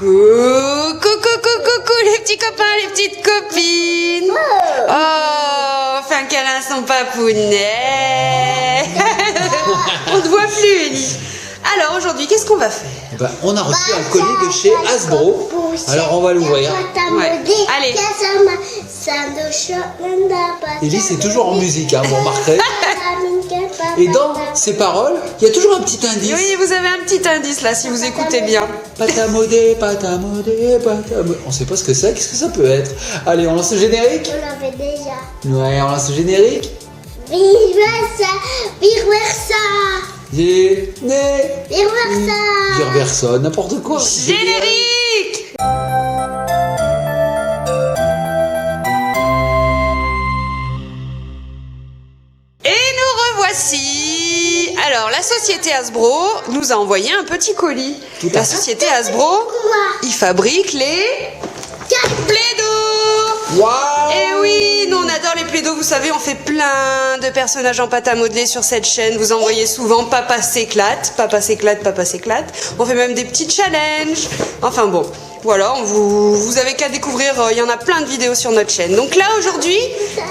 Coucou les petits copains, les petites copines. Oh, fais un câlin à son papounet. On te voit plus, Ellie. Alors aujourd'hui, qu'est-ce qu'on va faire? On a reçu un colis de chez Hasbro. Alors on va l'ouvrir. Ouais. Allez. Ellie, c'est toujours en musique, hein, vous remarquerez. Et dans ces paroles, il y a toujours un petit indice. Oui, vous avez un petit indice là, si vous écoutez bien. Pâte à modeler, pâte à modeler, pâte à modeler. On sait pas ce que c'est, qu'est-ce que ça peut être? Allez, on lance le générique? On l'avait déjà. Ouais, on lance le générique. Viversa. Versa, n'importe quoi. Générique. Et nous revoici. Alors, la société Hasbro nous a envoyé un petit colis. La société Hasbro, ils fabriquent les Play-Doh. Waouh! Et oui, nous on adore les Play-Doh, vous savez, on fait plein de personnages en pâte à modeler sur cette chaîne. Vous en voyez souvent, papa s'éclate, papa s'éclate, papa s'éclate. On fait même des petits challenges. Enfin bon, voilà, vous avez qu'à découvrir, il y en a plein de vidéos sur notre chaîne. Donc là aujourd'hui,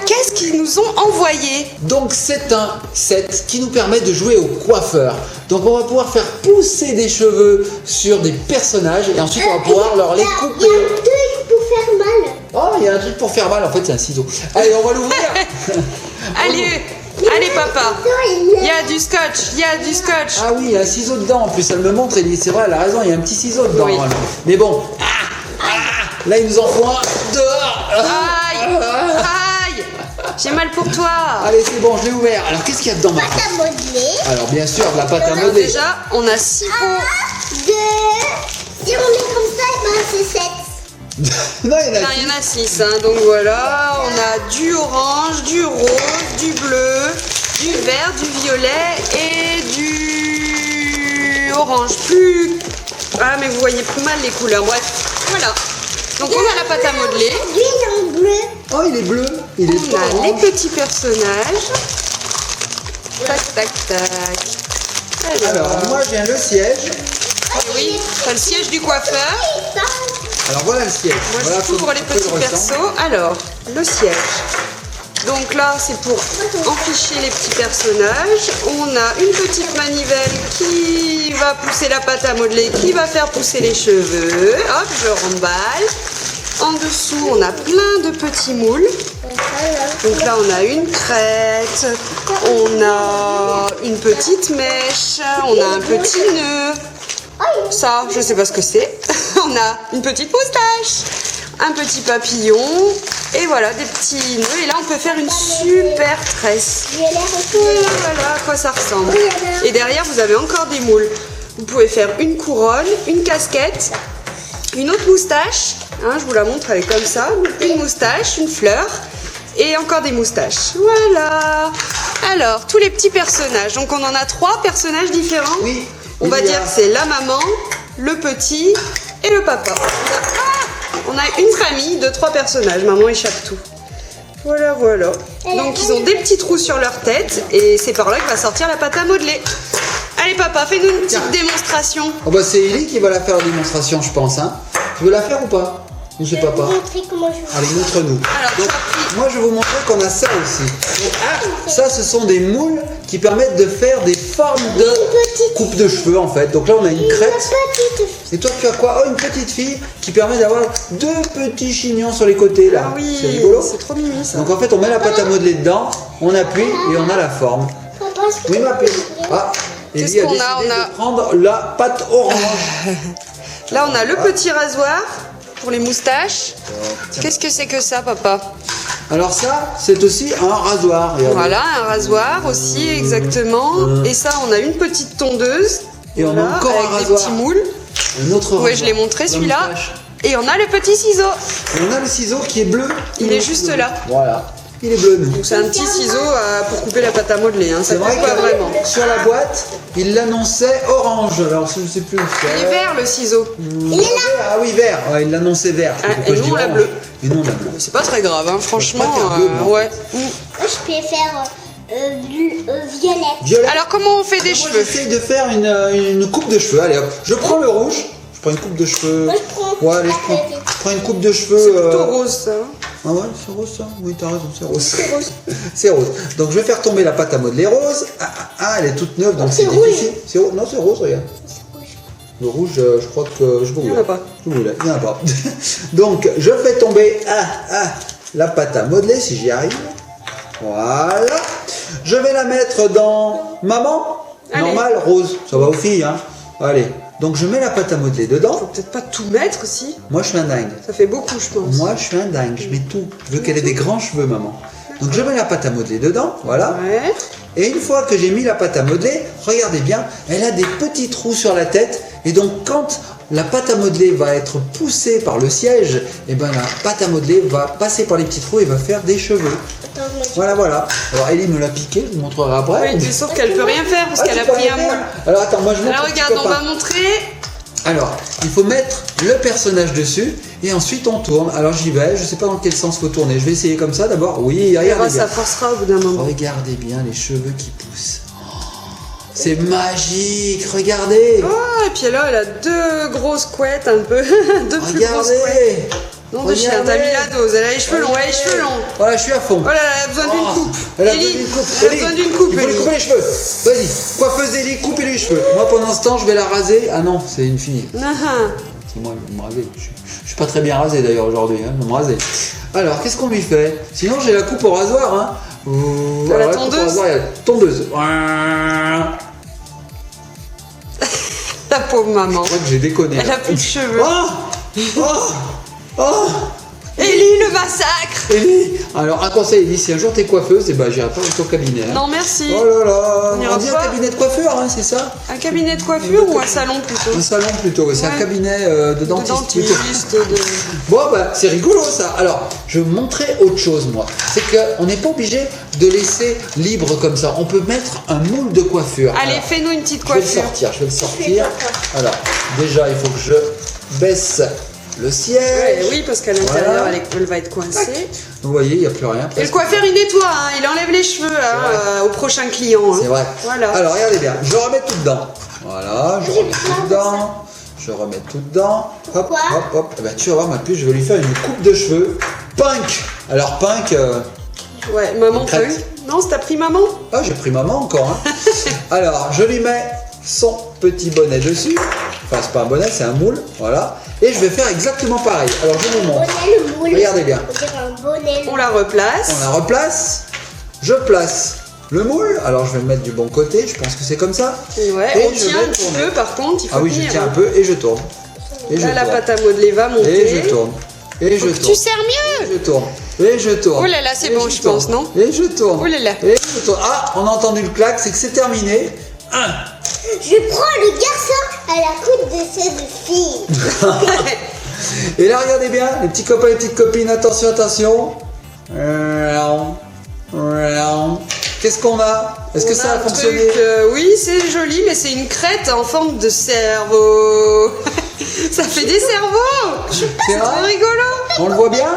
qu'est-ce qu'ils nous ont envoyé? Donc c'est un set qui nous permet de jouer au coiffeur. Donc on va pouvoir faire pousser des cheveux sur des personnages et ensuite on va pouvoir leur les couper. Il y a un truc pour faire mal. Oh, il y a un truc pour faire mal, en fait c'est un ciseau. Allez, on va l'ouvrir. Allez papa, il y a du scotch, il y a du scotch. Ah oui, il y a un ciseau dedans, en plus elle me montre, c'est vrai, elle a raison, il y a un petit ciseau dedans. Oui. Mais bon, là ils nous en font un dehors. Aïe, j'ai mal pour toi. Allez, c'est bon, je l'ai ouvert. Alors qu'est-ce qu'il y a dedans maintenant? Pâte à modeler. Alors bien sûr, de la pâte à Alors modeler. déjà, on a 6 pots. 2. Si on met comme ça, c'est 7. Non, il y en a Non, il y en a 6, hein. Donc voilà, on a du orange, du rose, du bleu, du vert, du violet et du orange. Ah, mais vous voyez plus mal les couleurs. Bref, voilà. Donc on a la pâte à modeler. Lui, il est en bleu. Oh, il est bleu. Il est On a orange. les petits personnages. Tac, tac, tac. Alors, moi j'ai le siège. Oui, c'est le siège du coiffeur. Alors voilà le siège. Moi, Voilà je suis pour les comment petits il ressemble. persos. Alors, le siège. Donc là, c'est pour enficher les petits personnages. On a une petite manivelle qui va pousser la pâte à modeler, qui va faire pousser les cheveux. Hop, je remballe. En dessous, on a plein de petits moules. Donc là, on a une crête, on a une petite mèche, on a un petit nœud. Ça, je sais pas ce que c'est. On a une petite moustache, un petit papillon et voilà des petits nœuds. Et là, on peut faire une super tresse. Voilà à quoi ça ressemble. Et derrière, vous avez encore des moules. Vous pouvez faire une couronne, une casquette, une autre moustache. Hein, je vous la montre, elle est comme ça. Une moustache, une fleur et encore des moustaches. Voilà. Alors, tous les petits personnages. Donc, on en a 3 personnages différents. Oui. On va dire que c'est la maman, le petit et le papa. On a une famille de 3 personnages. Maman échappe tout. Voilà, voilà. Donc, ils ont des petits trous sur leur tête et c'est par là que va sortir la pâte à modeler. Allez, papa, fais-nous une petite démonstration. Oh bah c'est Ellie qui va la faire la démonstration, je pense. Hein. Tu veux la faire ou pas? Ou c'est papa? Allez, montre-nous. Alors, tu Donc, as pris- moi je vais vous montrer qu'on a ça aussi. Donc, ça, ce sont des moules qui permettent de faire des formes de coupe de cheveux en fait. Donc là, on a une crête. Et toi, tu as quoi? Oh, une petite fille qui permet d'avoir 2 petits chignons sur les côtés là. Ah oui, C'est rigolo. c'est trop mimi ça. Donc en fait, on met la pâte à modeler dedans, on appuie et on a la forme. Oui, ma pelle. Ah, Qu'est-ce Ellie a qu'on a? décidé On a- de prendre la pâte orange. Là, on a le petit rasoir pour les moustaches. Qu'est-ce que c'est que ça, papa? Alors ça, c'est aussi un rasoir. Regardez. Voilà, un rasoir aussi, exactement. Et ça, on a une petite tondeuse. Et on a Voilà, encore un avec des rasoir. petits moules. Un autre Ouais, rasoir. je l'ai montré La celui-là. moustache. Et on a le petit ciseau. Et on a le ciseau qui est bleu. Il est juste là. Voilà. Il est bleu, nous. Donc c'est un petit ciseau pour couper la pâte à modeler. Hein. Ça C'est vrai coupe pas vraiment. que sur la boîte, il l'annonçait orange. Alors je ne sais plus où c'est. Il est vert le ciseau. Il est là. Ah oui, vert. Ouais, il l'annonçait vert. Ah, Pourquoi et je nous, dis on l'a orange? bleu. Et nous on l'a bleu. C'est pas très grave, hein. Franchement. Je préfère bleu, moi. Ouais. Moi, je préfère violette. Violet. Alors comment on fait des Moi, cheveux? j'essaye de faire une coupe de cheveux. Allez hop, je prends le rouge. Je prends une coupe de cheveux. Moi, je prends Ouais, allez, la je prends une coupe de cheveux. C'est plutôt rose ça. Ah ouais, c'est rose ça. Oui, t'as raison, c'est rose. C'est rose. C'est rose. Donc je vais faire tomber la pâte à modeler rose. Elle est toute neuve, donc c'est c'est rouge. difficile. C'est rose. Non, c'est rose, regarde. C'est rouge. Le rouge, je crois que je vous Il y en a pas. Je vous il n'y en a pas. Donc je fais tomber la pâte à modeler si j'y arrive. Voilà. Je vais la mettre dans maman. Allez. Normal, rose. Ça va aux filles, hein. Allez. Donc je mets la pâte à modeler dedans. Faut peut-être pas tout mettre aussi. Moi je suis un dingue. Ça fait beaucoup, je pense. Moi je suis un dingue. Je mets tout. Je veux qu'elle ait des grands cheveux, maman. Donc je mets la pâte à modeler dedans. Voilà. Ouais. Et une fois que j'ai mis la pâte à modeler, regardez bien, elle a des petits trous sur la tête. Et donc quand la pâte à modeler va être poussée par le siège, et ben la pâte à modeler va passer par les petits trous et va faire des cheveux. Attends, moi, Voilà, voilà. Alors Ellie me l'a piqué, je vous montrerai après. Oui, sauf qu'elle peut rien faire parce Ah, qu'elle tu a peux pris rien un faire. moule. Alors attends, moi je montre Alors au petit regarde, on copain. va montrer. Alors, il faut mettre le personnage dessus et ensuite on tourne. Alors j'y vais, je sais pas dans quel sens faut tourner. Je vais essayer comme ça d'abord. Oui, regardez Ça bien. forcera au bout d'un moment. Regardez bien les cheveux qui poussent. C'est magique, regardez. Oh, et puis là, elle a deux grosses couettes un peu. Deux plus grosses couettes. Regardez. Non, de chien, t'as mis la dose. Elle a les cheveux longs, elle a les cheveux longs. Voilà, je suis à fond. Oh là là, elle a besoin d'une coupe. Elle a besoin Ellie, d'une coupe. elle a Ellie, besoin d'une coupe, il faut lui Ellie. couper les cheveux. Vas-y, coiffeuse Ellie, coupez les cheveux. Moi pendant ce temps, je vais la raser. Ah non, c'est une fille. Ah, C'est moi, je vais me raser. Je suis pas très bien rasé d'ailleurs aujourd'hui, hein, je vais me raser. Alors, qu'est-ce qu'on lui fait? Sinon, j'ai la coupe au rasoir. Hein. la Alors, coupe au tondeuse. rasoir, il y a la tondeuse. la pauvre maman. Je crois que j'ai déconné. Elle là. a plus de cheveux. Oh Oh Ellie, le massacre. Ellie, alors un conseil, Ellie, si un jour t'es coiffeuse, et ben j'irai pas dans ton cabinet. Hein. Non, merci. Oh là là, On ira dit pas. un cabinet de coiffure, hein, c'est ça? Un cabinet de coiffure ou un salon plutôt? Un salon plutôt, c'est un Ouais. cabinet de dentiste. De plutôt. dentiste, de... Bon bah c'est rigolo ça. Alors je vais vous montrer autre chose moi. C'est qu'on n'est pas obligé de laisser libre comme ça. On peut mettre un moule de coiffure. Allez, Alors, fais-nous une petite je vais le coiffure. sortir, je vais le sortir. Alors déjà il faut que je baisse le siège. Ouais, oui, parce qu'à l'intérieur, Voilà. elle va être coincée. Vous voyez, il n'y a plus rien. Et le presque. coiffeur, il nettoie, hein, il enlève les cheveux hein, au prochain client. Hein. C'est vrai. Voilà. Alors regardez bien, je remets tout dedans. Voilà, je remets tout dedans. Je remets tout dedans. Hop, Pourquoi hop, hop. Eh ben, tu vas voir, ma puce, je vais lui faire une coupe de cheveux. Punk. Alors punk. Ouais, maman Crête. punk. Non, t'as pris maman? Ah, j'ai pris maman encore. Hein. Alors, je lui mets son petit bonnet dessus. Enfin, c'est pas un bonnet, c'est un moule. Voilà. Et je vais faire exactement pareil. Alors, je vous montre. bonnet, le moule. Regardez bien. On dirait un bonnet. On la replace. On la replace. Je place le moule. Alors, je vais le mettre du bon côté. Je pense que c'est comme ça. Ouais, Et on je tient vais un petit tourner. peu par contre, il faut Ah oui, je tenir. tiens un peu et je tourne. Et je Là, la tourne. pâte à modeler va monter. Et je tourne. Et je Faut que tourne. tu serres mieux. Et je tourne. Et je tourne. Oh là là, c'est Et bon, je tourne. pense, non? Et je tourne. Oh là là. Et je tourne. Ah, on a entendu le clac, c'est que c'est terminé. Je prends le garçon à la coupe de cette fille. Et là, regardez bien, les petits copains et les petites copines, attention, attention. Qu'est-ce qu'on a? Est-ce que On ça a un fonctionné? truc, oui, c'est joli, mais c'est une crête en forme de cerveau. Ça fait des cerveaux. C'est C'est trop vrai? rigolo. On le voit bien?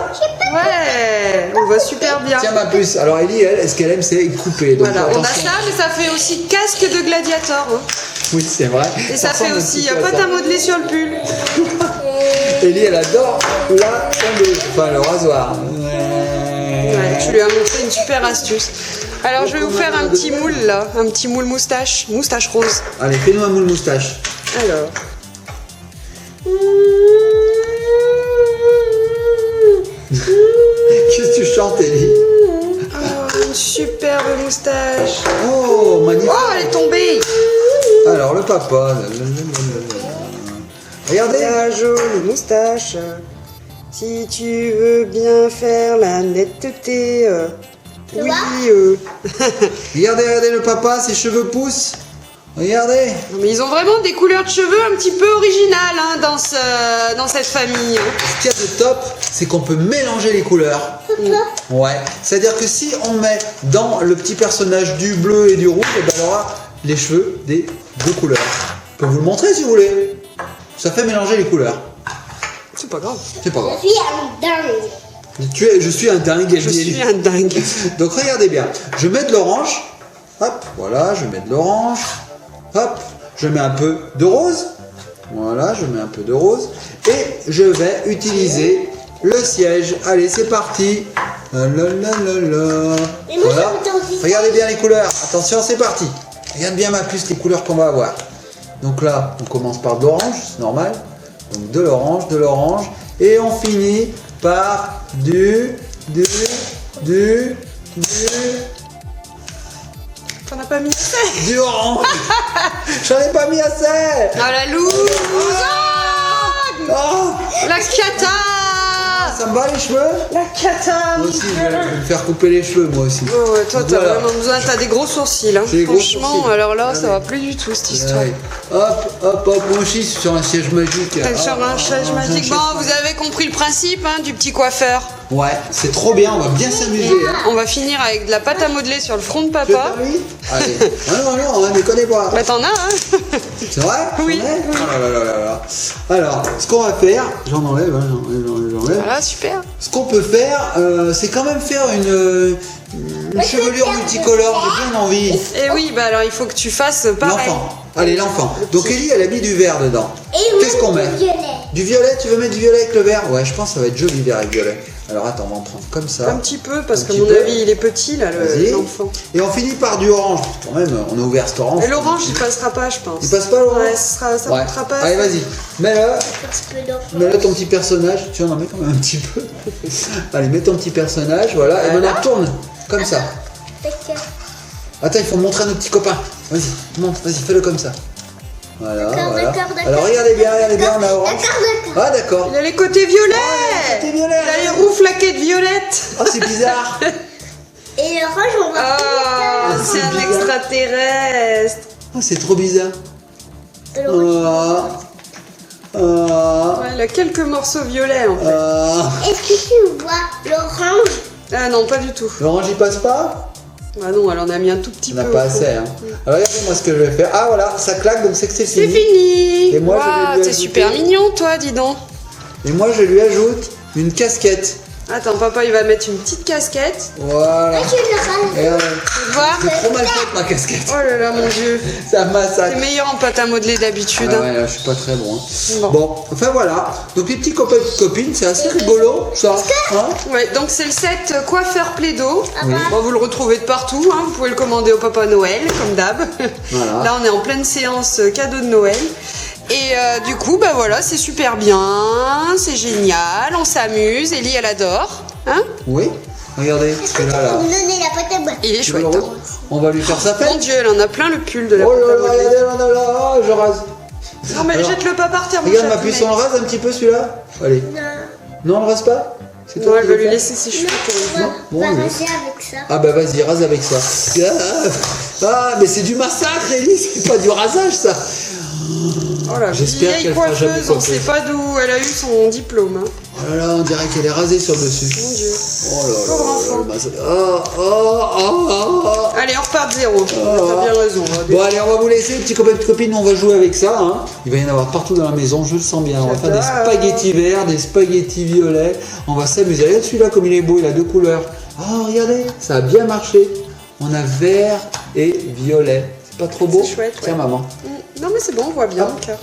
Ouais, on le voit super bien. Tiens ma puce. Alors Ellie, elle, ce qu'elle aime, c'est couper. Donc Voilà, on a attention. ça, mais ça fait aussi casque de gladiator. Hein. Oui, c'est vrai. Et ça fait ressemble un aussi petit peu à pâte ça. à modeler sur le pull. Ellie, elle adore la tondeuse, enfin le rasoir. Ouais, tu lui as montré une super astuce. Alors je vais vous faire un petit moule là, un petit moule moustache, moustache rose. Allez, fais-nous un moule moustache. Alors. Qu'est-ce que tu chantes, Ellie? Oh, une superbe moustache. Oh, magnifique. Oh, elle est tombée. Alors, le papa. Regardez. La jolie moustache. Si tu veux bien faire la netteté. Oui. Regardez, regardez le papa, ses cheveux poussent. Regardez. Non, mais ils ont vraiment des couleurs de cheveux un petit peu originales hein, dans cette famille. hein. Ce qu'il y a de top, c'est qu'on peut mélanger les couleurs. Ouais. C'est-à-dire que si on met dans le petit personnage du bleu et du rouge, eh ben, on aura les cheveux des deux couleurs. Je peux vous le montrer si vous voulez. Ça fait mélanger les couleurs. C'est pas grave. C'est pas grave. Je suis un dingue. Je suis un dingue. Je suis un dingue. Donc regardez bien. Je mets de l'orange. Hop, voilà, je mets de l'orange. Hop, je mets un peu de rose. Voilà, je mets un peu de rose. Et je vais utiliser le siège. Allez, c'est parti. La, la, la, la. Et moi, Voilà. j'ai envie de- Regardez bien les couleurs. Attention, c'est parti. Regarde bien ma puce, les couleurs qu'on va avoir. Donc là, on commence par de l'orange, c'est normal. Donc de l'orange. Et on finit par du... T'en as pas mis assez. Du orange. J'en ai pas mis assez. Ah la loose. Ah, La cata. ça me va les cheveux? La cata. Moi aussi, je vais me faire couper les cheveux, moi aussi. Oh ouais, toi t'as Voilà. vraiment besoin, t'as des gros sourcils. Hein. J'ai des gros Franchement, sourcils. alors là, Ah, ça mais- va plus du tout cette histoire. Ouais. Hop, moi aussi, je suis sur un siège magique. T'es sur un chaise magique. Bon, vous avez compris le principe hein, du petit coiffeur. Ouais, c'est trop bien, on va bien s'amuser. Hein. On va finir avec de la pâte à modeler sur le front de Tu veux papa. faire lui? Allez. Non, ne déconnez pas. Bah t'en as, hein. C'est vrai? Oui. J'en ai Oh là là là là. Alors, ce qu'on va faire, j'en enlève, hein, j'en enlève. Voilà, super. Ce qu'on peut faire, c'est quand même faire une chevelure multicolore, j'ai bien envie. Et oui, bah alors il faut que tu fasses pareil. L'enfant. Allez, l'enfant. Donc Ellie, elle a mis du vert dedans. Et Qu'est-ce qu'on met? violet. Du violet, tu veux mettre du violet avec le vert? Ouais, je pense que ça va être joli vert avec violet. Alors attends, on va en prendre comme ça. Un petit peu, parce Un qu'à petit mon peu. avis, il est petit là, Vas-y. l'enfant. Et on finit par du orange. Quand même, on a ouvert cet orange. Et l'orange, il passera pas, je pense. Il passe pas l'orange? Ouais, ça Ouais. passera pas. Allez, vas-y. Mets-le. Un petit peu d'enfant. Mets-le ton petit personnage. Tu en mets quand même un petit peu. Allez, mets ton petit personnage. Voilà. Et Voilà. maintenant, tourne. Comme ça. D'accord. Attends, il faut montrer à nos petits copains. Vas-y, montre. Vas-y, fais-le comme ça. Voilà. D'accord, voilà. d'accord, d'accord. Alors, regardez bien, on a orange. D'accord. Ah, d'accord. Il a les côtés violets. Oh, il a les côtés violets. Il a les roues flaquées de violette. Oh, c'est bizarre. Et l'orange, on va Ah, finir c'est un bizarre. extraterrestre. Oh, c'est trop bizarre. ça. L'orange. Ouais, il a quelques morceaux violets en fait. Est-ce que tu vois l'orange? Ah non, pas du tout. L'orange, il passe pas? Ah non, elle en a mis un tout petit On peu. n'a au pas fond. assez. Hein. Alors, regardez-moi ce que je vais faire. Ah, voilà, ça claque, donc c'est que c'est C'est fini. fini. Et moi, je vais Waouh, lui t'es ajouter- super mignon, toi, dis donc. Et moi, je lui ajoute une casquette. Attends, papa, il va mettre une petite casquette. Voilà. Tu le rases. Et Tu vois c'est trop mal fait ma casquette. Oh là là, mon Dieu. Ça T'es massacre. meilleur en pâte à modeler d'habitude. Ah hein. ouais, là, je suis pas très bon. Hein. Bon. Bon, enfin voilà. Donc les petits copains et copines, c'est assez rigolo, ça. Hein Ouais, donc c'est le set coiffeur Plaido. Oui. Bon, vous le retrouvez de partout, hein. Vous pouvez le commander au Papa Noël, comme d'hab. Voilà. Là, on est en pleine séance cadeau de Noël. Et du coup, bah voilà, c'est super bien, c'est génial, on s'amuse. Ellie, elle adore. Hein? Oui. Regardez, Est-ce que tu celui-là peux là. me donner la pâte à boîte? Il est Tu veux chouette. le Hein. rose On va lui faire sa Mon fête. Dieu, elle en a plein le pull de la Oh pâte là à là, modeler. regardez, là, je rase. Non, mais Alors, jette-le pas par terre, mon Regarde ma chapelet. puce, on le rase un petit peu celui-là. Allez. Non. Non, on le rase pas? C'est Non, toi elle qui va veux lui faire laisser ses cheveux pour une fois. Non, On bon, va oui. raser avec ça. Ah bah vas-y, rase avec ça. Ah, mais c'est du massacre, Ellie, c'est pas du rasage ça. Oh la J'espère vieille qu'elle fera jamais coiffeuse, on coiffer. sait pas d'où elle a eu son diplôme. Hein. Oh là là, on dirait qu'elle est rasée sur le dessus. Mon Dieu. Oh là là, Pauvre là, enfant. le massacre. Oh. Allez, on repart de zéro. T'as bien raison. hein. Bon allez, on va vous laisser, petits copains et copines, on va jouer avec ça. Hein. Il va y en avoir partout dans la maison, je le sens bien. On va faire des J'adore. spaghettis verts, des spaghettis violets. On va s'amuser. Regarde celui-là comme il est beau, il a deux couleurs. Oh regardez, ça a bien marché. On a vert et violet. C'est pas trop beau? C'est chouette, Tiens ouais. maman. Non mais c'est bon, on voit bien Hop. le cœur.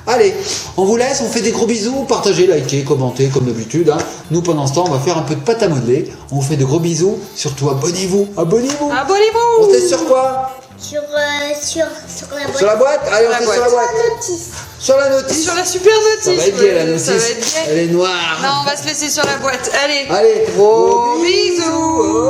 Allez, on vous laisse, on fait des gros bisous, partagez, likez, commentez comme d'habitude. Hein. Nous pendant ce temps, on va faire un peu de pâte à modeler. On vous fait de gros bisous. Surtout abonnez-vous. Abonnez-vous. Abonnez-vous. On teste sur quoi? Sur la boîte. Sur la boîte? Allez, on La teste sur la boîte. boîte. La notice. Sur la notice. Sur la super notice. Ça va être gay la ouais, notice. Ça va être gay. Elle est noire. Non, on va se laisser sur la boîte. Allez. Allez, Gros bisous. Oh.